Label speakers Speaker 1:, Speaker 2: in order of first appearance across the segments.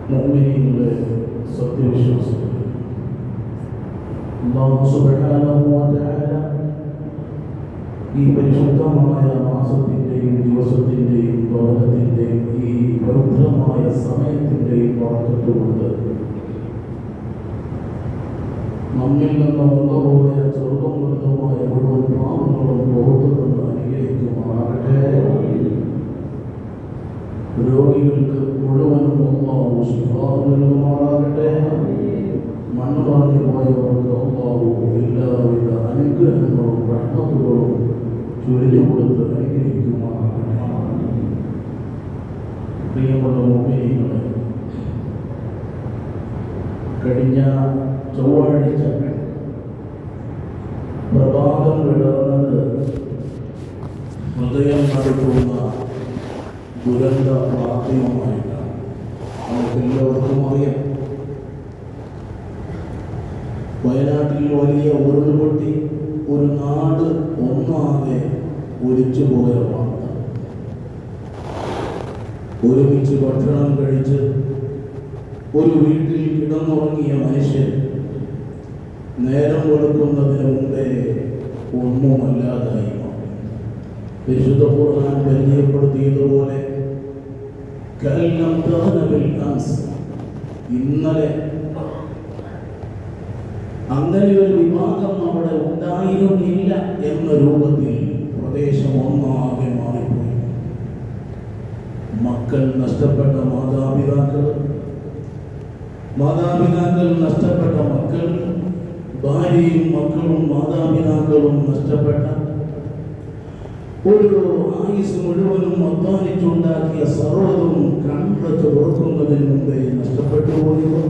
Speaker 1: മുഅ്മിനീങ്ങളെ സത്യവിശ്വാസികളെ, അല്ലാഹു സുബ്ഹാനഹു വ തആല ഈ പരിശുദ്ധമായ മാസത്തിൻ്റെയും ദിവസത്തിൻ്റെയും ദൗലത്തിൻ്റെയും ഈ പവിത്രമായ സമയത്തിൻ്റെയും ബറക്കത്തുകൊണ്ട് നമ്മിൽ നിന്ന് വന്നുപോയ ചെറുതും വലുതുമായ മുഴുവൻ പാപങ്ങളും പുറത്തുനിന്ന് അനുഗ്രഹിക്കുമാറാകട്ടെ. രോഗികൾക്ക് മുഴുവനും അല്ലാഹു ശിഫ നൽകുമാറാകട്ടെ. മണ്ണുവാങ്ങി പോയവർക്ക് അല്ലാഹു എല്ലാവിധ അനുഗ്രഹങ്ങളും റഹ്മത്തുകളും ചുരിഞ്ഞുകൊടുത്ത് അനുഗ്രഹിക്കുമാറാകട്ടെ. പ്രിയമുള്ള മുഅ്മിനീങ്ങളെ, കഴിഞ്ഞ ചൊവ്വാഴ്ച പ്രഭാതം വിടർന്നത് ഹൃദയം നടുക്കുന്ന ദുരന്ത വാർത്തയുമായിട്ടാണ്. നമുക്കെല്ലാവർക്കും അറിയാം, വയനാട്ടിൽ വലിയ ഉരുൾപൊട്ടി ഒരു നാട് ഒന്നാകെ ഒലിച്ചുപോയ വാർത്ത. ഒരുമിച്ച് ഭക്ഷണം കഴിച്ച് ഒരു വീട്ടിൽ കിടന്നുറങ്ങിയ മനുഷ്യൻ നേരം വെളുക്കുന്നതിന് മുമ്പേ ഒന്നുമല്ലാതായി. പരിശുദ്ധ ഖുർആൻ പരിചയപ്പെടുത്തിയതുപോലെ ഇന്നലെ അങ്ങനെ ഒരു വിഭാഗം അവിടെ ഉണ്ടായിരുന്നില്ല എന്ന രൂപത്തിൽ പ്രദേശം ഒന്നാകെ മാറിപ്പോയി. മക്കൾ നഷ്ടപ്പെട്ട മാതാപിതാക്കൾ നഷ്ടപ്പെട്ട മക്കൾ, ഭാര്യയും മക്കളും മാതാപിതാക്കളും നഷ്ടപ്പെട്ട, ഒരു ആയുസ് മുഴുവനും അധ്വാനിച്ചുണ്ടാക്കിയ സർവ്വതും കൺവച്ച് തുറക്കുന്നതിന് മുമ്പേ നഷ്ടപ്പെട്ടു പോയത്.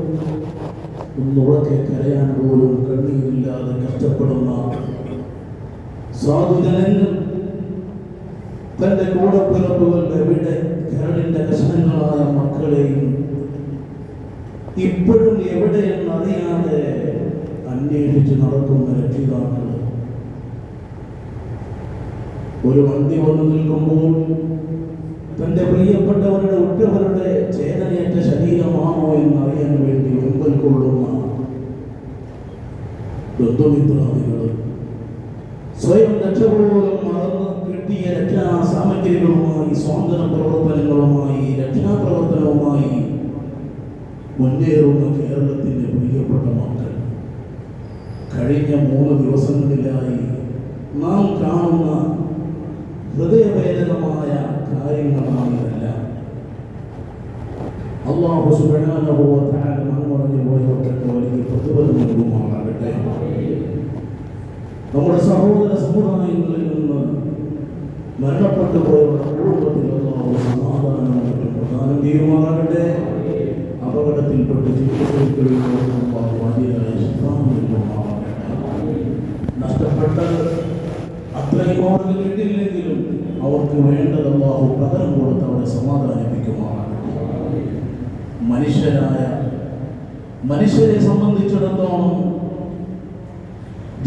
Speaker 1: ഒന്നുറക്കെ കരയാൻ പോലും കണ്ണീരില്ലാതെ കഷ്ടപ്പെടുന്ന സാധുജനങ്ങൾ, തന്റെ കൂടപ്പിറപ്പുകൾ എവിടെ, കരളിന്റെ കഷ്ണങ്ങളായ മക്കളെയും ഇപ്പോഴും എവിടെയെന്ന് അറിയാതെ അന്വേഷിച്ച് നടക്കുന്ന രക്ഷിതാക്കൾ. ഒരു വണ്ടി വന്നു നിൽക്കുമ്പോൾ തന്റെ പ്രിയപ്പെട്ടവരുടെ ഉറ്റവരുടെ ചേതനയേറ്റ ശരീരമാണോ എന്നറിയാൻ വേണ്ടി മുമ്പിൽ കൊള്ളുന്ന ബന്ധുമിത്രാദികൾ, സ്വയം രക്ഷപോലും മറന്ന് കിട്ടിയ രക്ഷാ സാമഗ്രികളുമായി, സ്വാതന്ത്ര്യ പ്രവർത്തനങ്ങളുമായി, രക്ഷാപ്രവർത്തനവുമായി മുന്നേറുന്ന കേരളത്തിന്റെ പ്രിയപ്പെട്ട മക്കൾ, കഴിഞ്ഞ 3 ദിവസങ്ങളിലായി നാം കാണുന്ന ഹൃദയവേദനമായ കാര്യങ്ങളാണിതെല്ലാം. അല്ലാഹു സുബ്ഹാനഹു വ തആല പറഞ്ഞു പോയവർക്ക് വലിയ പ്രതിഫലം നൽകുമാറാകട്ടെ. നമ്മുടെ സഹോദര സമുദായങ്ങളിൽ നിന്ന് മരണപ്പെട്ടു പോയവരുടെ കുടുംബത്തിൽ അല്ലാഹു സമാധാനം പ്രദാനം ചെയ്യുമാറാകട്ടെ. അപകടത്തിൽപ്പെട്ട് ചികിത്സയിൽ നഷ്ടപ്പെട്ട അത്രയും അവർക്ക് കിട്ടിയില്ലെങ്കിലും അവർക്ക് വേണ്ടത് അല്ലാഹു പകരം കൊടുത്ത് അവരെ സമാധാനിപ്പിക്കുമാറാകട്ടെ. മനുഷ്യരെ സംബന്ധിച്ചിടത്തോളം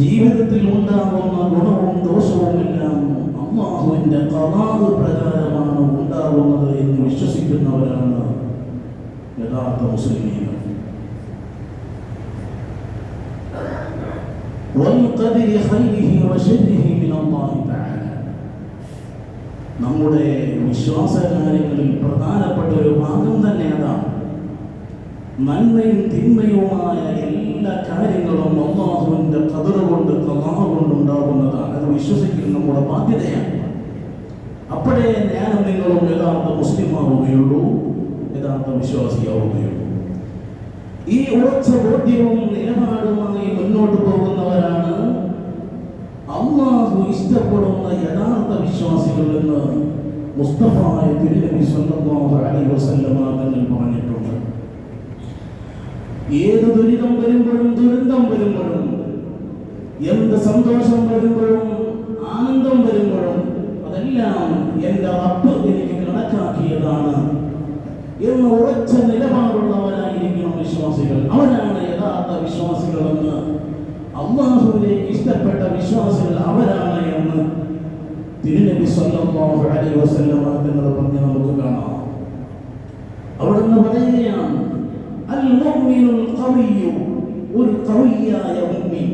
Speaker 1: ജീവിതത്തിൽ ഉണ്ടാകുന്ന ഗുണവും ദോഷവുമെല്ലാം അല്ലാഹുവിന്റെ ഖദാ പ്രകാരമാണ് ഉണ്ടാകുന്നത് എന്ന് വിശ്വസിക്കുന്നവരാണ് യഥാർത്ഥ മുസ്ലിമീങ്ങൾ. നമ്മുടെ വിശ്വാസ കാര്യങ്ങളിൽ പ്രധാനപ്പെട്ട ഒരു ഭാഗം തന്നെ അതാണ്. നന്മയും തിന്മയുമായ എല്ലാ കാര്യങ്ങളും അല്ലാഹുവിന്റെ ഖദർ കൊണ്ട്, ഖദാ കൊണ്ട് ഉണ്ടാകുന്നതാണ്. അത് വിശ്വസിക്കൽ നമ്മുടെ ബാധ്യതയാണ്. അപ്പോഴേ ഞാനും നിങ്ങളും യഥാർത്ഥ മുസ്ലിം ആവുകയുള്ളൂ, യഥാർത്ഥ വിശ്വാസിയാവുകയുള്ളൂ. ഈ ഉറച്ച ബോധ്യവും നിലപാടുമായി മുന്നോട്ട് പോകുന്നവരാണ് അല്ലാഹു ഇഷ്ടപ്പെടുന്ന യഥാർത്ഥ വിശ്വാസികൾ എന്ന് മുസ്തഫായ തിരുനബി സ്വല്ലല്ലാഹു അലൈഹി വസല്ലം തങ്ങൾ പറഞ്ഞിട്ടുണ്ട്. ഏത് ദുരിതം വരുമ്പോഴും ദുരന്തം വരുമ്പോഴും എന്ത് സന്തോഷം വരുമ്പോഴും ആനന്ദം വരുമ്പോഴും അതെല്ലാം എൻ്റെ റബ്ബ് എനിക്ക് കണക്കാക്കിയതാണ് എന്ന് ഉറച്ച നിലപാടുള്ളവരായിരിക്കണം വിശ്വാസികൾ. അവരാണ് യഥാർത്ഥ വിശ്വാസികളെന്ന്, അല്ലാഹുവിലേക്ക് ഇഷ്ടപ്പെട്ട വിശ്വാസികൾ അവരാണ് എന്ന് തിരുനബി സ്വല്ലല്ലാഹു അലൈഹി വസല്ലം തങ്ങൾ പറഞ്ഞ് നമുക്ക് കാണാം. അവിടുന്ന് പറയുകയാണ്, അൽ മുഅ്മിനുൽ ഖവിയ്യു, ഒരു ഖവിയായ മുഅ്മിൻ.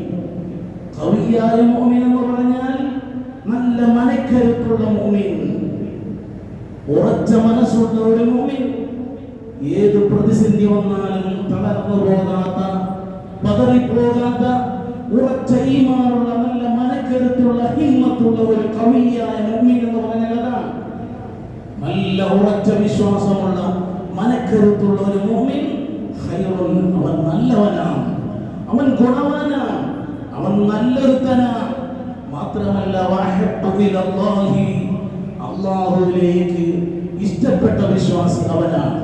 Speaker 1: ഖവിയായ മുഅ്മിൻ എന്ന് പറഞ്ഞാൽ നല്ല മനക്കരുത്തുള്ള മുഅ്മിൻ, ഉറച്ച മനസ്സുള്ള ഒരു മുഅ്മിൻ. ഏത് പ്രതിസന്ധി വന്നാലും തളർന്നു പോകാത്ത, പതറിപ്പോകാത്ത, ഉറച്ച ഈമാനുള്ള നല്ല മനക്കരുത്തുള്ള ഹിമ്മത്തുള്ള ഒരു ഖവിയായ മുഅ്മിൻ എന്ന് പറഞ്ഞാൽ അതാണ്. നല്ല ഉറച്ച വിശ്വാസമുള്ള മനക്കരുത്തുള്ള ഒരു മുഅ്മിൻ ഖൈറുൻ, അവൻ നല്ലവനാണ്, അവൻ ഗുണവാനാണ്, അവൻ നല്ലൊരുത്തനാണ്. മാത്രമല്ല വഹബ്ബിലല്ലാഹി, അല്ലാഹുവിലേക്ക് ഇഷ്ടപ്പെട്ട വിശ്വാസി അവനാണ്.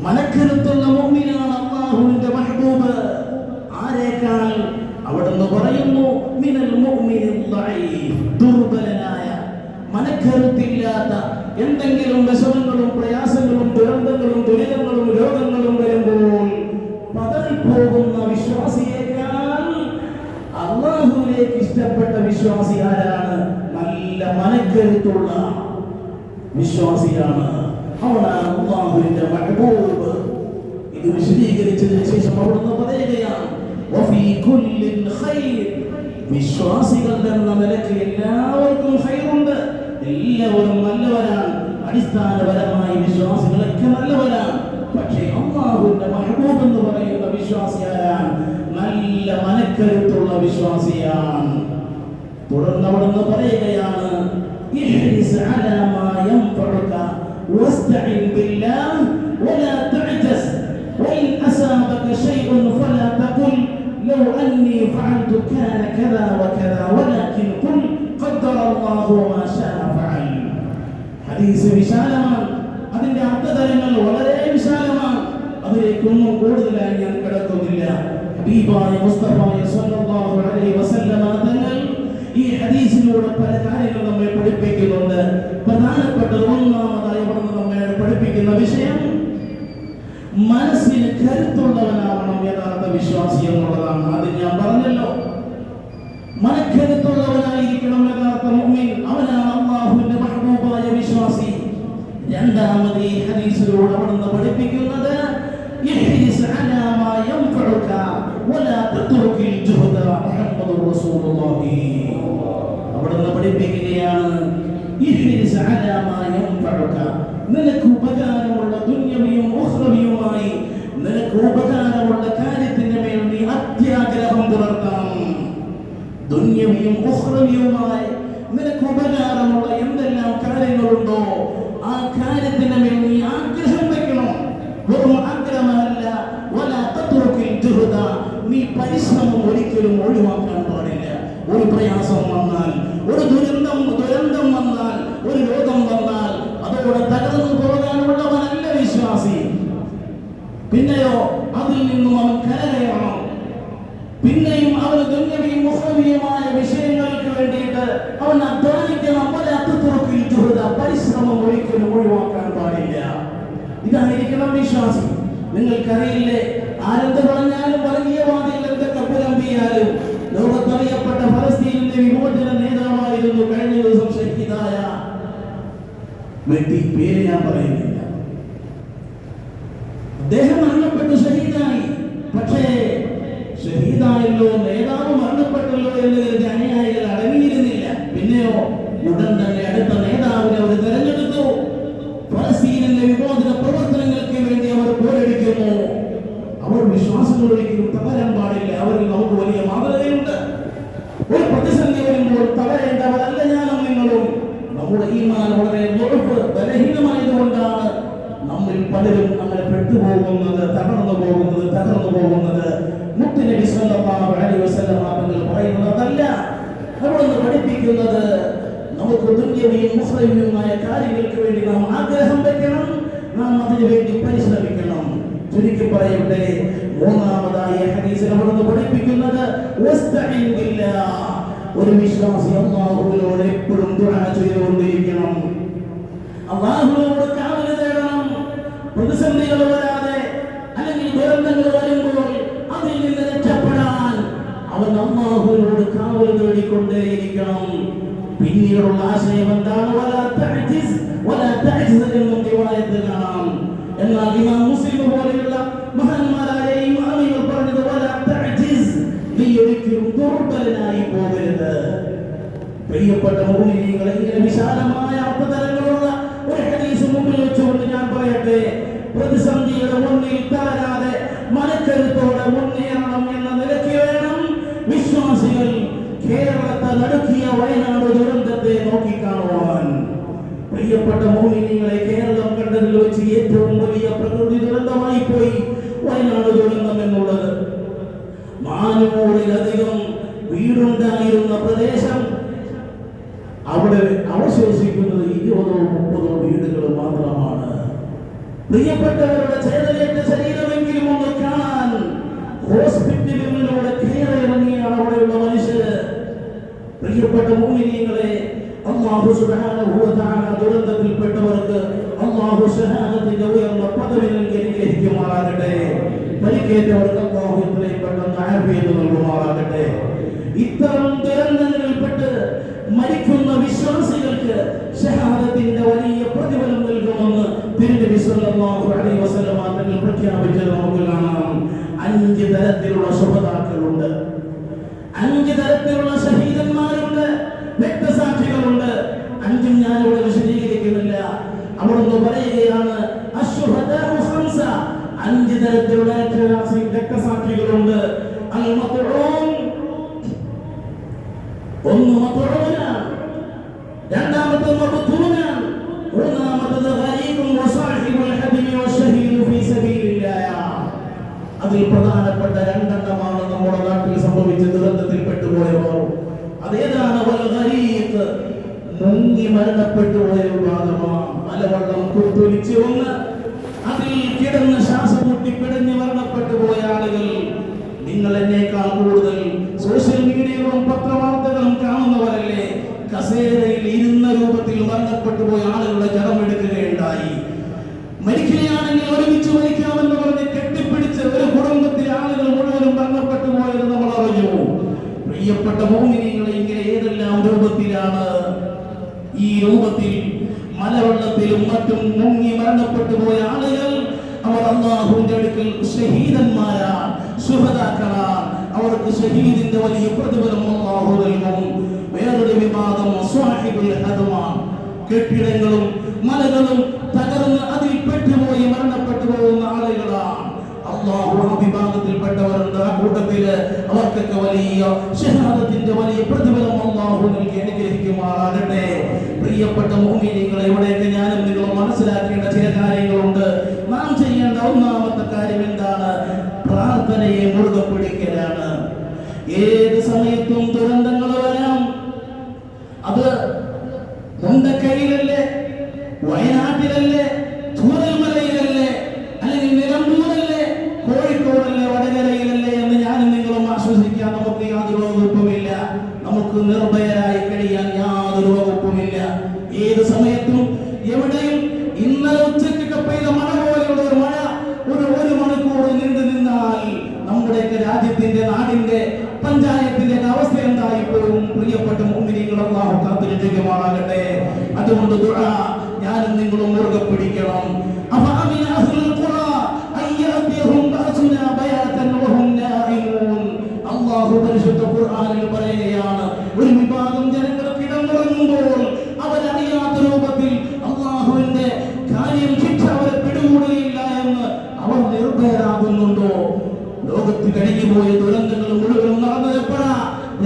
Speaker 1: മനക്കരുത്തുള്ള മുഅ്മിനാണ് അല്ലാഹുവിന്റെ മഹ്ബൂബ്. ആരേക്കാൾ? അവിടുന്ന് പറയുന്നു, മിനൽ മുഅ്മിനിൽ ദഈഫ്, ദുർബലനായ, മനക്കരുത്തില്ലാത്ത, എന്തെങ്കിലും വിഷമങ്ങളും പ്രയാസങ്ങളും ദുരന്തങ്ങളും ദുരിതങ്ങളും രോഗങ്ങളും വരുമ്പോൾ പതറിപ്പോകുന്ന വിശ്വാസിയേക്കാൾ അല്ലാഹുവിലേക്ക് ഇഷ്ടപ്പെട്ട വിശ്വാസി ആരാണ്? നല്ല മനക്കരുത്തുള്ള വിശ്വാസിയാണ്, അവനാണ് അല്ലാഹുവിന്റെ മഹ്ബൂബ്. ഇത് വിശദീകരിച്ചതിന് ശേഷം അവിടുന്ന് പറയുകയാണ്, വഫീ കുല്ലിൻ ഖൈർ, വിശ്വാസികൾ എന്ന നിലയ്ക്ക് എല്ലാവർക്കും ഖൈറുണ്ട്, എല്ലാവരും നല്ലവരാണ്. അടിസ്ഥാനപരമായി വിശ്വാസികളൊക്കെ നല്ലവരാണ്. പക്ഷേ അല്ലാഹുവിന്റെ മഹ്ബൂബ് എന്ന് പറയുന്ന വിശ്വാസി ആരാണ്? നല്ല മനക്കരുത്തുള്ള വിശ്വാസിയാണ്. തുടർന്ന് അവിടുന്ന് പറയുകയാണ്, ഇഹ്രിസ് അലാ മാ യൻഫഉക വസ്തഇൻ ബില്ലാഹ് വലാ തഅജസ് വഇൻ അസാബക ശൈഉൻ ഫലാ തഖുൽ ലൗ അന്നി ഫഅൽതു കാന കദാ വകദാ വലാകിൻ ഖുൽ ഖദ്ദറ അല്ലാഹു വമാ ശാഅ ഫഅൽ. ഹദീസ് വിശാലമാണ്, അതിന്റെ അർത്ഥതലങ്ങൾ വളരെ വിശാലമാണ്. അതിലേക്കൊന്നും കൂടുതലായി ഞാൻ കിടക്കുന്നില്ല. ഹബീബായ മുസ്തഫ സ്വല്ലല്ലാഹു അലൈഹി വസല്ലം തങ്ങൾ ഈ ഹദീസിലൂടെ പല കാര്യങ്ങൾ നമ്മെ പഠിപ്പിക്കുന്നുണ്ട്. പ്രധാനപ്പെട്ട ഒന്നാമതായി അവിടുന്ന് നമ്മെ പഠിപ്പിക്കുന്ന വിഷയം, മനസ്സിന് കരുത്തുള്ളവനാവണം യഥാർത്ഥ വിശ്വാസി എന്നുള്ളതാണ്. അത് ഞാൻ പറഞ്ഞല്ലോ, മനക്കരുത്തുള്ളവനായിരിക്കണം യഥാർത്ഥ മുഅ്മിൻ, അവനാണ് അല്ലാഹുവിന്റെ മഹ്ബൂബായ വിശ്വാസി. രണ്ടാമത് ഈ ഹദീസിലൂടെ അവിടുന്ന് പഠിപ്പിക്കുന്നത്, ഇഹ്രിസ് അലാ മാ യൻഫഉക വലാ തത്റുകിൽ ജുഹദ മുഹമ്മദുർ റസൂലുള്ളാഹി. അവിടുന്ന് പഠിപ്പിക്കുകയാണ്, ഇഹ്രിസ് അലാ മാ യൻഫഉക, നിനക്ക് ഉപകാരമുള്ള ദുനിയവിയും ഉഖ്റവിയുമായി നിനക്ക് ഉപകാരമുള്ള കാര്യത്തിന്റെ മേൽ നീ അത്യാഗ്രഹം പുലർത്തണം. ദുനിയവിയും ഉഖ്റവിയുമായി നിനക്ക് ഉപകാരമുള്ള എന്തെല്ലാം കാര്യങ്ങളുണ്ടോ ആ കാര്യത്തിന്റെ മേൽ നീ ആഗ്രഹം വെക്കണം. വെറും ആഗ്രഹമല്ല, വലാ തത്റുകിൽ ജുഹദ, നീ പരിശ്രമം ഒരിക്കലും ഒഴിവാക്കാൻ പാടില്ല. ഒരു പ്രയാസം വന്നാൽ, ഒരു ദുരന്തം വന്നാൽ, ഒരു രോഗം വന്നാൽ അതോടെ തകർന്നു പോകാനുള്ളവനല്ല വിശ്വാസി. പിന്നെയോ അതിൽ നിന്നും അവൻ കരകയറണം. പിന്നെയും അവന് ദുനിയവിയും ഉഖ്റവിയുമായ വിഷയങ്ങൾക്ക് വേണ്ടിയിട്ട് അവൻ അധ്വാനിക്കണം. വലാ തത്റുകിൽ ജുഹദ, പരിശ്രമം ഒരിക്കലും ഒഴിവാക്കാൻ പാടില്ല. ഇതായിരിക്കണം വിശ്വാസി. നിങ്ങൾക്കറിയില്ലേ, ആരെന്ത് പറഞ്ഞാലും വർഗീയവാദികൾ എന്തൊക്കെ പുലമ്പിയാലും ലോകത്തറിയപ്പെട്ട ഫലസ്തീനിന്റെ വിമോചന നേതാവായിരുന്നു കഴിഞ്ഞ ദിവസം ഷഹീദായ വ്യക്തി, പേര് ഞാൻ പറയുന്നില്ല. അദ്ദേഹം മരണപ്പെട്ടു, ഷഹീദായി. പക്ഷേ ഷഹീദായല്ലോ, നേതാവ് മരണപ്പെട്ടല്ലോ എന്ന് കരുതി അനുയായികൾ അടങ്ങിയിരുന്നില്ല. പിന്നെയോ ഉടൻ തന്നെ അടുത്ത നേതാവിനെ അവർ തെരഞ്ഞെടുത്തു. ഫലസ്തീനിന്റെ വിമോചന പ്രവർത്തനങ്ങൾക്ക് വേണ്ടി അവർ പോരടിക്കുന്നു. അവർ വിശ്വാസങ്ങൾ ഒരിക്കലും തകരാൻ പാടില്ല. അവരിൽ നമുക്ക് വലിയ മാതൃകയുണ്ട്. ഒരു പ്രതിസന്ധി വരുമ്പോൾ തകരേണ്ടവരല്ല ഞാനും നിങ്ങളും. നമ്മുടെ ഈമാൻ വളരെ ബലഹീനമായതുകൊണ്ടാണ് നമ്മിൽ പലരും അങ്ങനെ പെട്ടുപോകുന്നത്, തകർന്നു പോകുന്നത്. മുത്തുനബി സ്വല്ലല്ലാഹു അലൈഹി വസല്ലം തങ്ങൾ പറയുന്നത് അതല്ല. അവിടുന്ന് പഠിപ്പിക്കുന്നത്, നമുക്ക് ദുനിയവിയും ഉഖ്റവിയുമായ കാര്യങ്ങൾക്ക് വേണ്ടി നാം ആഗ്രഹം വെക്കണം, നാം അതിനു വേണ്ടി പരിശ്രമിക്കണം. ചുരുക്കി പറയട്ടെ, മൂന്നാമതായി ഹദീസിൽ അവിടുന്ന് പഠിപ്പിക്കുന്നത്, വസ്തഈൻ ഒരു വിശ്വാസി അല്ലാഹുവിനോട് എപ്പോഴും ദുആ ചെയ്തുകൊണ്ടിരിക്കണം. അല്ലാഹുവിനോട് കാവൽ തേടണം. പ്രതിസന്ധികൾ വരാതെ അല്ലെങ്കിൽ ദുരന്തങ്ങൾ വരുമ്പോൾ അതിൽ നിന്ന് രക്ഷപ്പെടാൻ അവൻ അല്ലാഹുവിനോട് കാവൽ തേടിക്കൊണ്ടേയിരിക്കണം. പിന്നീടുള്ള ആശയം എന്താണ്? വലാ തഅ്ജിസ് വലാ തഅ്ജിസ് എന്നും റിവായത്തിൽ കാണാം. എന്നാൽ ഇമാം മുസ്ലിം പോലെയുള്ള മഹാന്മാരായ ഇമാമുകൾ പറഞ്ഞത് വലാ തഅ്ജിസ്, നീ ഒരിക്കലും ദുർബലനായി പോകരുത്. പ്രിയപ്പെട്ട മുഅ്മിനീങ്ങളെ, ഇങ്ങനെ വിശാലമായ അർത്ഥതലങ്ങളുള്ള ഒരു ഹദീസ് മുമ്പിൽ വെച്ചുകൊണ്ട് ഞാൻ പറയട്ടെ, പ്രതിസന്ധിയുടെ മുന്നിൽ തളരാതെ മനക്കരുത്തോടെ മുന്നേറണം എന്ന നിലയ്ക്ക് വേണം വിശ്വാസികൾ കേരളത്തെ നടുക്കിയ വയനാട് ദുരന്തത്തെ നോക്കിക്കാണുവാൻ. പ്രിയപ്പെട്ട മുഅ്മിനീങ്ങളെ, കേരളം കണ്ടതിൽ വെച്ച് ഏറ്റവും വലിയ പ്രകൃതി ദുരന്തമായി പോയി വയനാട് ദുരന്തം എന്നുള്ളത്. 400-ലധികം വീടുണ്ടായിരുന്ന പ്രദേശം, അവിടെ അവശേഷിക്കുന്നത് 20-30 വീടുകൾ മാത്രമാണ്. പ്രിയപ്പെട്ടവരുടെ ചേതനേറ്റ ശരീരമെങ്കിലും ഒന്ന് കാണാൻ ഹോസ്പിറ്റലുകളിലൂടെ കയറിയിറങ്ങിയാണ് അവിടെയുള്ള മനുഷ്യര്. പ്രിയപ്പെട്ട മുഅ്മിനീങ്ങളെ, അല്ലാഹു സുബ്ഹാനഹു വ തആല ദുരന്തത്തിൽപ്പെട്ടവർക്ക് അല്ലാഹു ഷഹാദത്തിന്റെ ഉയർന്ന പദവി നൽകി അനുഗ്രഹിക്കുമാറാകട്ടെ. പരിക്കേറ്റവർക്ക് അല്ലാഹു എത്രയും പെട്ടെന്ന് ആഫിയത്ത് നൽകുമാറാകട്ടെ. ഇത്തരം ദുരന്തങ്ങളിൽപ്പെട്ട് മരിക്കുന്ന വിശ്വാസികൾക്ക് ഷഹാദത്തിന്റെ വലിയ പ്രതിഫലം നൽകുമെന്ന് തിരുനബി സല്ലല്ലാഹു അലൈഹി വസല്ലം തങ്ങൾ പ്രഖ്യാപിച്ചത് നമുക്ക് കാണാം. 5 തരത്തിലുള്ള ശുഹദാക്കളുണ്ട്, 5 തരത്തിലുള്ള ഷഹീദന്മാരുണ്ട്, രക്തസാക്ഷികളുണ്ട്. 5ഉം ഞാനിവിടെ വിശദീകരിക്കുന്നില്ല. അവിടുന്ന് പറയുകയാണ് അശ്ശുഹദാഉ ഖംസ, 5 തരത്തിലുള്ള രക്തസാക്ഷികളുണ്ട്. അൽ മത്ഊൻ, ഒന്ന് മത്ഊനാണ്, രണ്ടാമത്തെ മബ്തൂനാണ്, മൂന്നാമത്തെ ഗരീബുൻ വസാഹിബുൽ ഹദിമി വശഹീദു ഫീ സബീലില്ലാഹ്. അതിൽ പ്രധാനപ്പെട്ട 2 നമ്മുടെ നാട്ടിൽ സംഭവിച്ച ദുരന്തത്തിൽ പെട്ടുപോയവർ. അതേതാണ്? വൽ ഗരീഖ്, മുങ്ങി മരണപ്പെട്ടു പോയ വിഭാഗമാണ്. മലവെള്ളം കുത്തൊലിച്ച് വന്ന് അതിൽ കിടന്ന് ശ്വാസം മുട്ടി പിടഞ്ഞ് മരണപ്പെട്ടു പോയ ആളുകൾ. നിങ്ങൾ എന്നേക്കാൾ കൂടുതൽ സോഷ്യൽ മീഡിയകളും പത്രവാർത്തകളും കാണുന്നവരല്ലേ. കസേരയിൽ ഇരുന്ന രൂപത്തിൽ മരണപ്പെട്ടു പോയ ആളുകളുടെ ജഡമെടുക്കുകയുണ്ടായി. മരിക്കുകയാണെങ്കിൽ ഒരുമിച്ച് മരിക്കാമെന്ന് പറഞ്ഞ് കെട്ടിപ്പിടിച്ച് ഒരു കുടുംബത്തിലെ ആളുകൾ മുഴുവനും മരണപ്പെട്ടു പോയത് നമ്മൾ അറിഞ്ഞു. പ്രിയപ്പെട്ട മുഅ്മിനീങ്ങളെ, ഇങ്ങനെ ഏതെല്ലാം രൂപത്തിലാണ് ഈ രൂപത്തിൽ മലവെള്ളത്തിലും മറ്റും മുങ്ങി മരണപ്പെട്ടു പോയ ആളുകൾ. അവർ അല്ലാഹുവിന്റെ അടുക്കൽ ഷഹീദന്മാരാണ്, ശുഹദാക്കളാണ്. അവർക്ക് ഷഹീദിന്റെ വലിയ പ്രതിഫലം അല്ലാഹു നൽകും. വേറൊരു വിഭാഗം സ്വാഹിബുൽ ഹദമാണ്. കെട്ടിടങ്ങളും മലകളും തകർന്ന് അതിൽ പെട്ടുപോയി മരണപ്പെട്ടു പോകുന്ന ആളുകളാണ്. അല്ലാഹു ആ വിഭാഗത്തിൽപ്പെട്ടവരുണ്ട്. ആ കൂട്ടത്തില് അവർക്കൊക്കെ വലിയ ഷഹാദത്തിന്റെ വലിയ പ്രതിഫലം അല്ലാഹു നൽകി അനുഗ്രഹിക്കുമാറാകട്ടെ. പ്രിയപ്പെട്ട മുഅ്മിനീങ്ങളെ, ഇവിടെയൊക്കെ ഞാനും നിങ്ങൾ മനസ്സിലാക്കേണ്ട ചില കാര്യങ്ങളുണ്ട്. നാം ചെയ്യേണ്ട ഒന്നാമത്തെ കാര്യം എന്താണ്? പ്രാർത്ഥനയെ മുറുകെ പിടിക്കലാണ്. ഏത് സമയത്തും ദുരന്തങ്ങൾ വരാം. അത് മുണ്ടക്കൈയിലല്ലേ, വയനാട്ടിലല്ലേ, ചൂരൽമലയിലല്ലേ, അല്ലെങ്കിൽ നിലമ്പൂരല്ലേ, കോഴിക്കോടല്ലേ, വടകരയിലല്ലേ എന്ന് ഞാനും നിങ്ങളും ആശ്വസിക്കാൻ നമുക്ക് യാതൊരു വകുപ്പുമില്ല. നമുക്ക് നിർഭയരായി കഴിയാൻ യാതൊരു വകുപ്പുമില്ല. ഏത് സമയത്തും എവിടെയും ഇന്നലെ ഉച്ചയ്ക്കൊക്കെ പെയ്ത മഴ പോലെയുള്ള ഒരു മഴ ഒരു മണിക്കൂർ നീണ്ടു നിന്നാൽ നമ്മുടെയൊക്കെ രാജ്യത്തിന്റെ, നാടിന്റെ, പഞ്ചായത്തിന്റെ അവസ്ഥ എന്തായിപ്പോഴും. പ്രിയപ്പെട്ട മുഅ്മിനീങ്ങൾ, അല്ലാഹു കാത്തുരക്ഷിക്കുമാറാകട്ടെ. അതുകൊണ്ട് ദുആ ഞാനും നിങ്ങളും മുറുകെ പിടിക്കണം. അഫഅമിന അഹ്ലുൽ ഖുറാ അയ്യഅതിഹും ബഅസുനാ ബയാതൻ വഹും നാഇമൂൻ. അല്ലാഹു പരിശുദ്ധ ഖുർആനിൽ പറയുകയാണ്, ഒരു വിഭാഗം ജനങ്ങൾ കിടന്നുറങ്ങുമ്പോൾ അവരറിയാത്ത രൂപത്തിൽ അല്ലാഹുവിന്റെ കാര്യം ശിക്ഷ അവരെ പിടികൂടുകയില്ല എന്ന് അവർ നിർഭയരാകുന്നുണ്ടോ? ലോകത്ത് കഴിഞ്ഞുപോയ ദുരന്തങ്ങൾ മുഴുവനും നടന്നപ്പോഴാ?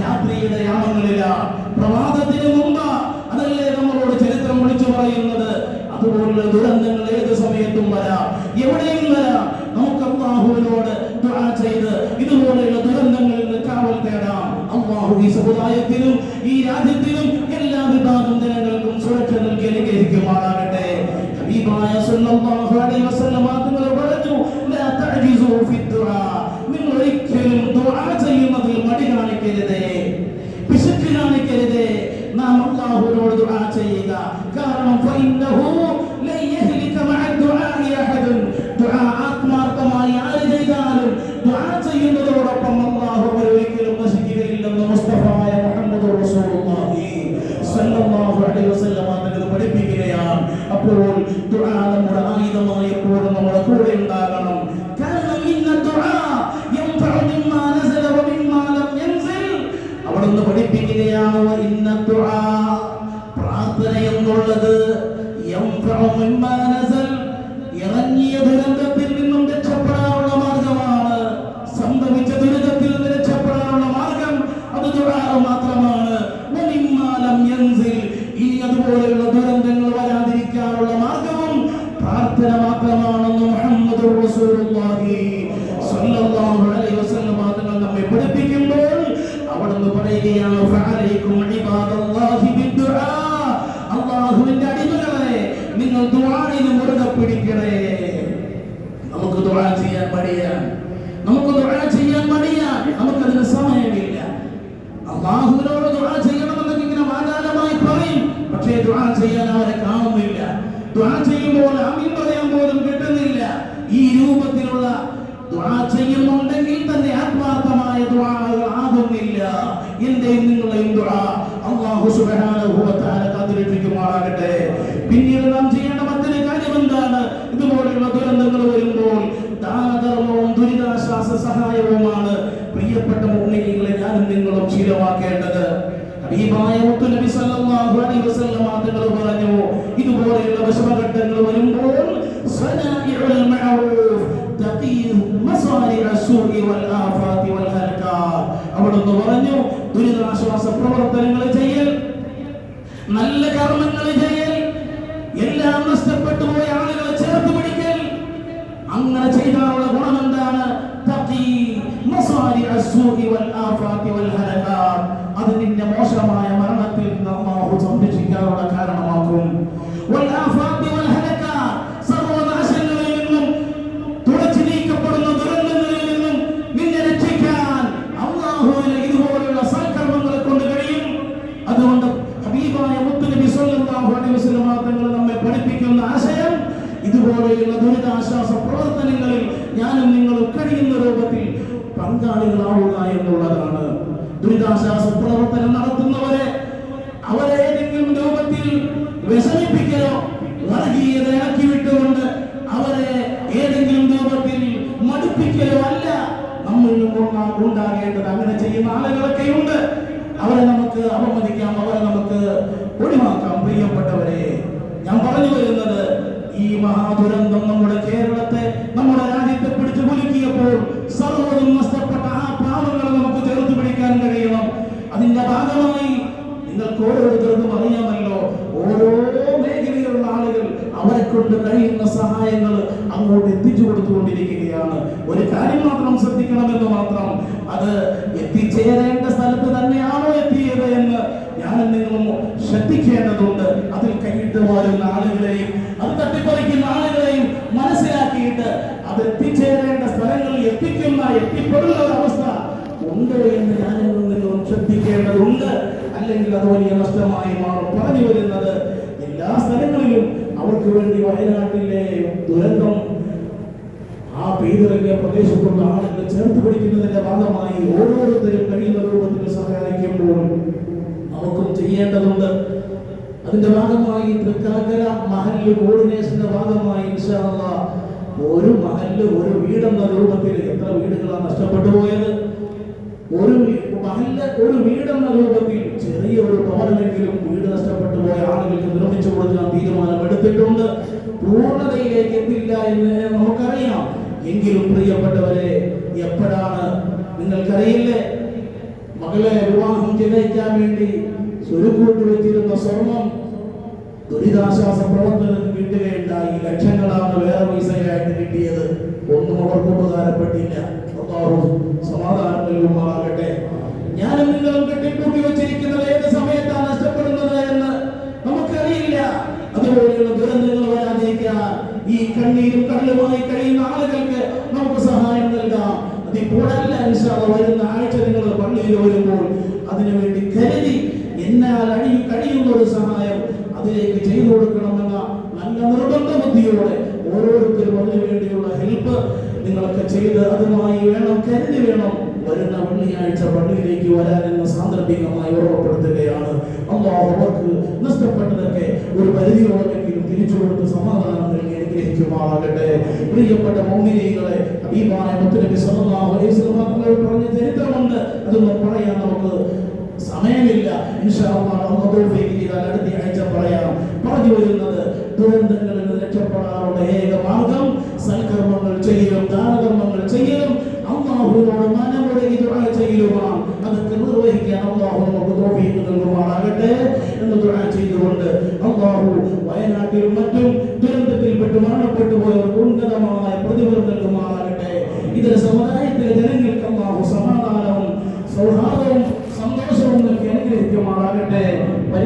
Speaker 1: രാത്രിയുടെ യാമങ്ങളിലാണ്, പ്രഭാതത്തിന് മുമ്പ്. അതല്ലേ നമ്മളോട് ചരിത്രം വിളിച്ചു പറയുന്നത്? അതുപോലുള്ള ദുരന്തങ്ങൾ ഏത് സമയത്തും വരാം, എവിടെയും വരാം. നമുക്ക് അല്ലാഹുവിനോട് ദുആ ചെയ്ത് ഇതുപോലെയുള്ള ദുരന്തങ്ങളിൽ നിന്ന് കാവൽ തേടാം. അല്ലാഹു ഈ സമുദായത്തിനും ഈ രാജ്യത്തിനും എല്ലാ വിഭാഗം ജനങ്ങൾക്കും സുരക്ഷ നൽകി അനുഗ്രഹിക്കുമാറാകട്ടെ. ഹബീബായ സല്ലല്ലാഹു അലൈഹി വസല്ലം തങ്ങൾ പറഞ്ഞു, ലാ തഅജിസു ഫിദ്ദുആ, നിങ്ങൾ ഒരിക്കലും ദുആ ചെയ്യുന്നതിൽ മടി കാണിക്കരുതേ, പിശുക്ക് കാണിക്കരുത്. കാരണം ഫഇന്നഹു ലൻ യഹ്ലിക മഅ ദുആഇ അഹദൻ. ദുആ ആത്മാർത്ഥമായി ആര് ചെയ്താലും ദുആ ചെയ്യുന്നതോടൊപ്പം അല്ലാഹു ഒരിക്കലും നശിക്കുകയില്ലെന്ന് മുസ്തഫായ മുഹമ്മദുർ റസൂലുള്ളാഹി സല്ലല്ലാഹു അലൈഹി വസല്ലം തങ്ങൾ പഠിപ്പിക്കുകയാണ്. അപ്പോൾ ദുആ നമ്മുടെ ആയുധമായി എപ്പോഴും നമ്മുടെ കൂടെ ഉണ്ടാകണം. കാരണം ഇന്ന ദുആ യൻഫഉ മിമ്മാ നസല വ മിമ്മാ ലം യൻസിൽ. അവിടുന്ന് പഠിപ്പിക്കുകയാണ് ഇന്ന ദുആ, പ്രാർത്ഥന എന്നുള്ളത് യൻഫഉ മിമ്മാ നസൽ, ഇറങ്ങിയ ദുരന്തത്തിൽ നിന്നും രക്ഷപ്പെടാനുള്ള മാർഗമാണ്. സംഭവിച്ച ദുരിതത്തിൽ നിന്ന് രക്ഷപ്പെടാനുള്ള മാർഗം അത് ദുആ മാത്രമാണ്. വ മിമ്മാ ലം യൻസിൽ, ഇനി അതുപോലെയുള്ള ദുരന്തങ്ങൾ വരാതിരിക്കാനുള്ള മാർഗവും പ്രാർത്ഥന മാത്രമാണെന്ന് മുഹമ്മദുർ റസൂലുള്ളാഹി സ്വല്ലല്ലാഹു അലൈഹി വസല്ലം തങ്ങൾ നമ്മെ പഠിപ്പിക്കുമ്പോൾ അവിടുന്ന് പറയുകയാണ് ഫഅലൈക്കും ഇബാദല്ലാഹി ബിദ്ദുആ, അല്ലാഹുവിന്റെ അടിമകളെ നിങ്ങൾ ദുആഇനെ മുറുകെ പിടിക്കണേ. നമുക്ക് ദുആ ചെയ്യാൻ മടിയാണ്, നമുക്കതിന് സമയമില്ല. അല്ലാഹുവിനോട് ദുആ ചെയ്യണമെന്നൊക്കെ ഇങ്ങനെ വാചാലമായി പറയും, പക്ഷേ ദുആ ചെയ്യാൻ അവരെ കാണുന്നില്ല. ദുആ ചെയ്യുമ്പോൾ ആമീൻ പറയാൻ പോലും കിട്ടുന്നില്ല. ഈ രൂപത്തിലുള്ള ദുആ ചെയ്യുന്നുണ്ടെങ്കിൽ തന്നെ ആത്മാർത്ഥമായ ദുആകൾ ആകുന്നില്ല. എന്റെയും നിങ്ങളുടെയും ദുആ അല്ലാഹു സുബ്ഹാനഹു വ തആല കാത്തിരക്ഷിക്കുമാറാകട്ടെ. പിന്നീട് നാം ചെയ്യേണ്ട മറ്റൊരു കാര്യം എന്താണ്? ഇതുപോലെയുള്ള ദുരന്തങ്ങൾ വരുമ്പോൾ ദാനധർമ്മവും ദുരിതാശ്വാസ സഹായവുമാണ് പ്രിയപ്പെട്ട മുഅ്മിനീങ്ങളെ ഞാനും നിങ്ങളും ശീലമാക്കേണ്ടത്. ഹബീബായ മുത്തുനബി സല്ലല്ലാഹു അലൈഹി വസല്ലം തങ്ങൾ പറഞ്ഞു, ഇതുപോലെയുള്ള വിഷമഘട്ടങ്ങൾ വരുമ്പോൾ സനാഇഉൽ മഅറൂഫ് തഖീഹു മസാരിഅ സൂഇ വൽ ആഫാതി വൽ ഹലകാത്ത്. അവിടുന്ന് പറഞ്ഞു, ദുരിതാശ്വാസ പ്രവർത്തനങ്ങൾ ചെയ്യൽ, നല്ല കർമ്മങ്ങൾ ചെയ്യൽ, എല്ലാം നഷ്ടപ്പെട്ടു പോയ ആളുകളെ ചേർത്ത് പിടിക്കൽ. അങ്ങനെ ചെയ്താലുള്ള ഗുണം എന്താണ്? തഖീ മസാരിഅ സൂഇ വൽ ആഫാതി വൽ ഹലകാത്ത്. അത് നിന്റെ മോശമായ മരണത്തിൽ നിന്ന് അല്ലാഹു സംരക്ഷിക്കാനുള്ള കാരണമാക്കും. വൽ ആഫാതി വൽ ഹലകാത്ത്, സർവനാശങ്ങളിൽ നിന്നും തുടച്ചു നീക്കപ്പെടുന്ന ദുരന്തങ്ങളിൽ നിന്നും നിന്നെ രക്ഷിക്കാൻ അല്ലാഹുവിന് ഇതുപോലുള്ള സൽക്കർമ്മങ്ങളെ കൊണ്ട് കഴിയും. അതുകൊണ്ട് ഹബീബായ മുത്തുനബി സ്വല്ലല്ലാഹു അലൈഹി വസല്ലം തങ്ങൾ നമ്മെ പഠിപ്പിക്കുന്ന ആശയം ഇതുപോലെയുള്ള ദുരിതാശ്വാസ പ്രവർത്തനങ്ങളിൽ ഞാനും നിങ്ങളും കഴിയുന്ന രൂപത്തിൽ പങ്കാളികളാവുക എന്നുള്ളതാണ്. ദുരിതാശ്വാസ പ്രവർത്തനം നടത്തുന്നവരെ അവരെ ഏതെങ്കിലും രൂപത്തിൽ വിഷമിപ്പിക്കലോ വർഗീയത ഇറക്കി വിട്ടുകൊണ്ട് അവരെ ഏതെങ്കിലും രൂപത്തിൽ മടുപ്പിക്കലോ അല്ല നമ്മളിൽ ഉണ്ടാകേണ്ടത്. അങ്ങനെ ചെയ്യുന്ന ആളുകളൊക്കെ ഉണ്ട്. അവരെ നമുക്ക് അപമതിക്കാം, അവരെ നമുക്ക് ഒഴിവാക്കാം. പ്രിയപ്പെട്ടവരെ, ഞാൻ പറഞ്ഞു വരുന്നത്, ഈ മഹാദുരന്തം നമ്മുടെ കേരളത്തെ, നമ്മുടെ രാജ്യത്തെ പിടിച്ചു കുലുക്കിയപ്പോൾ സർവ്വതും നഷ്ടപ്പെട്ട ആ പാവങ്ങളെ നമുക്ക് ചേർത്ത് പിടിക്കാൻ കഴിയണം. അതിന്റെ ഭാഗമായി നിങ്ങൾക്ക് ഓരോരുത്തർക്കും അറിയാമല്ലോ, ഓരോ മേഖലയിലുള്ള ആളുകൾ അവരെ കൊണ്ട് കഴിയുന്ന സഹായങ്ങൾ അങ്ങോട്ട് എത്തിച്ചു കൊടുത്തുകൊണ്ടിരിക്കുകയാണ്. ഒരു കാര്യം മാത്രം ശ്രദ്ധിക്കണമെന്ന് മാത്രം, അത് എത്തിച്ചേരേണ്ട സ്ഥലത്ത് തന്നെയാണോ എത്തിയത് എന്ന് ഞാനും നിങ്ങളും ശ്രദ്ധിക്കേണ്ടതുണ്ട്. അതിൽ കൈയിട്ട് വാരുന്ന ആളുകളെയും അത് തട്ടിപ്പറിക്കുന്ന ആളുകളെയും മനസ്സിലാക്കിയിട്ട് അത് എത്തിച്ചേരേണ്ട സ്ഥലങ്ങളിൽ എത്തിപ്പെടുന്ന ഒരു അവസ്ഥ ഉണ്ട് എന്ന് ഞാനും നിങ്ങളും ശ്രദ്ധിക്കേണ്ടതുണ്ട്. അല്ലെങ്കിൽ അത് വലിയ നഷ്ടമായി മാറും. പറഞ്ഞു വരുന്നത്, എല്ലാ സ്ഥലങ്ങളിലും അവർക്ക് വേണ്ടി വയനാട്ടിലെ ദുരന്തം ആ പെയ്തിറങ്ങിയ പ്രദേശത്തുള്ള ആളുകൾ ചേർത്ത് പിടിക്കുന്നതിന്റെ ഭാഗമായി ഓരോരുത്തരും കഴിയുന്ന രൂപത്തിൽ സഹായിക്കുമ്പോൾ നമുക്കും ചെയ്യേണ്ടതുണ്ട്. അതിന്റെ ഭാഗമായി തൃക്കാക്കര മഹല്ല് കോർഡിനേഷന്റെ ഭാഗമായി ഇൻഷാ അല്ലാഹ് ഒരു മഹല്ല് ഒരു വീടെന്ന രൂപത്തിൽ എത്ര വീടുകളാണ് നഷ്ടപ്പെട്ടു പോയത്? ഒരു മഹല്ല് ഒരു വീടെന്ന രൂപത്തിൽ ചെറിയ ഒരു ഭവനമെങ്കിലും വീട് നഷ്ടപ്പെട്ടു പോയ ആളുകൾക്ക് നിർമ്മിച്ചു കൊടുക്കാൻ തീരുമാനമെടുത്തിട്ടുണ്ട്. പൂർണ്ണതയിലേക്ക് എത്തില്ല എന്ന് നമുക്കറിയാം. എങ്കിലും പ്രിയപ്പെട്ടവരെ, എപ്പോഴാണ് നിങ്ങൾക്കറിയില്ലേ, മകളെ വിവാഹം ചെയ്തയക്കാൻ വേണ്ടി സ്വരുക്കൂട്ടി വെച്ചിരുന്ന സ്വർണം ദുരിതാശ്വാസ പ്രവർത്തനത്തിന് കിട്ടുകയുണ്ടായി. ലക്ഷങ്ങളാണ് വേറെ പൈസയായിട്ട് കിട്ടിയത്. ഒന്നും അവർക്ക് ഉപകാരപ്പെട്ടില്ല. സമാധാനം നൽകുമാറാകട്ടെ. ഞാനും നിങ്ങളും കെട്ടിപ്പൂട്ടി വെച്ചിരിക്കുന്നത് ഏത് സമയത്താണ് നഷ്ടപ്പെടുന്നത് എന്ന് നമുക്കറിയില്ല. അതുപോലെയുള്ള ദുരന്തങ്ങൾ വരാതിരിക്കാൻ ഈ കണ്ണീരും കടലുമായി കഴിയുന്ന ആളുകൾക്ക് നമുക്ക് സഹായം നൽകാം. അതിപ്പോഴല്ല, ഇൻഷാ അല്ലാഹ് വരുന്ന ആഴ്ച നിങ്ങൾ പള്ളിയിൽ വരുമ്പോൾ അതിനുവേണ്ടി കരുതി എന്നാൽ കഴിയുന്ന ഒരു സഹായം അതിലേക്ക് ശനിയാഴ്ച പള്ളിയിലേക്ക് വരാനെന്ന് സാന്ദർഭികമായി ഓർമ്മപ്പെടുത്തുകയാണ്. അല്ലാഹു അവർക്ക് നഷ്ടപ്പെട്ടതൊക്കെ ഒരു പരിധിയോടെങ്കിലും തിരിച്ചു കൊടുത്ത് സമാധാനം നൽകി അനുഗ്രഹിക്കുമാറാകട്ടെ. പ്രിയപ്പെട്ട മുഅ്മിനീങ്ങളെ, ഹബീബായ മുത്തുനബി സല്ലല്ലാഹു അലൈഹി വസല്ലം തങ്ങൾ പറഞ്ഞ ചരിത്രമുണ്ട്. അതൊന്നും പറയാൻ നമുക്ക് സമയമില്ല. ഇൻഷാ അല്ലാഹ് അല്ലാഹു തൗഫീഖ് ചെയ്താൽ അടുത്ത ആഴ്ച പറയാം. പറഞ്ഞു വരുന്നത്, ദുരന്തങ്ങളിൽ നിന്ന് രക്ഷപ്പെടാനുള്ള ഏക മാർഗം സൽക്കർമ്മങ്ങൾ ചെയ്യലും ദാനകർമ്മങ്ങൾ ചെയ്യലും അല്ലാഹുവിനോട് മനമുരുകി ദുആ ചെയ്യലുമാണ്. അതൊക്കെ നിർവഹിക്കാൻ അല്ലാഹു നമുക്ക് തൗഫീഖ് നൽകുമാറാകട്ടെ എന്ന് ദുആ ചെയ്തുകൊണ്ട്, അല്ലാഹു വയനാട്ടിലും മറ്റും ദുരന്തത്തിൽപ്പെട്ട് മരണപ്പെട്ടു പോയവർക്ക് ഉന്നതമായ പ്രതിഫലം നൽകുമാറാകട്ടെ. ഇതര സമുദായത്തിലെ ജനങ്ങൾക്ക് അല്ലാഹു സമാധാനവും സൗഹാർദ്ദവും